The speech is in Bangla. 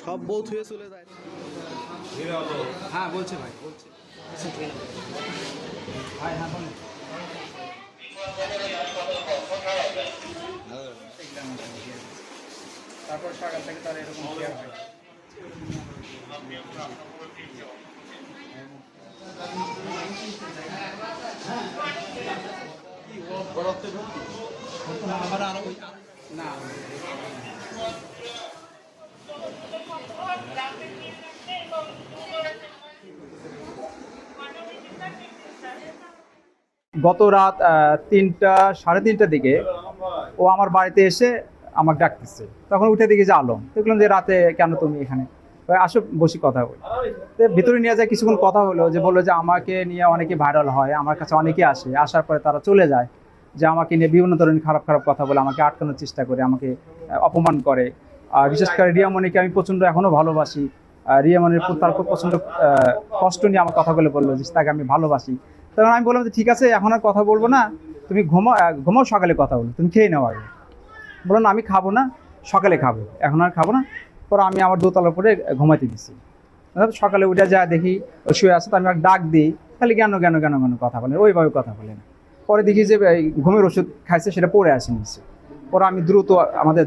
সব বউ থুয়ে চলে যায়। হ্যাঁ বলছে ভাই, বলছে ভাই। হ্যাঁ বলেন। তারপর সকাল থেকে তার এরকম কেয়ার হয়। আবার আরো না গত রাত ৩টা সাড়ে ৩টার দিকে ও আমার বাড়িতে এসে আমাকে ডাকতেছে। তখন উঠে দেখি যে আলম, দেখলাম যে রাতে কেন তুমি এখানে, আসো বসি কথা বলি। তো ভিতরে নিয়ে যায়, কিছুক্ষণ কথা হলো, যে বললো যে আমাকে নিয়ে অনেকে ভাইরাল হয়, আমার কাছে অনেকে আসে, আসার পরে তারা চলে যায়, যে আমাকে নিয়ে বিভিন্ন ধরনের খারাপ খারাপ কথা বলে, আমাকে আটকানোর চেষ্টা করে, আমাকে অপমান করে। আর বিশেষ করে রিয়ামণিকে আমি প্রচণ্ড এখনও ভালোবাসি। রিয়ামণির তারপর প্রচণ্ড কষ্ট নিয়ে আমার কথাগুলো বললো যে তাকে আমি ভালোবাসি। তখন আমি বললাম যে ঠিক আছে, এখন আর কথা বলবো না, তুমি ঘুমাও, সকালে কথা বলো, তুমি খেয়ে নাও আগে। বললো না আমি খাবো না, সকালে খাবো, এখন আর খাবো না। পরে আমি আমার দোতলার উপরে ঘুমাইতে দিচ্ছি। সকালে উঠে যা দেখি ও শুয়ে আছে, তো আমি ডাক দিই, খালি জ্ঞান জ্ঞান জ্ঞান জ্ঞান কথা বলেন, ওইভাবে কথা বলেন। পরে দেখি যে ঘুমের ওষুধ খাইছে, সেটা পড়ে আসে নিচ্ছে। পরে আমি দ্রুত আমাদের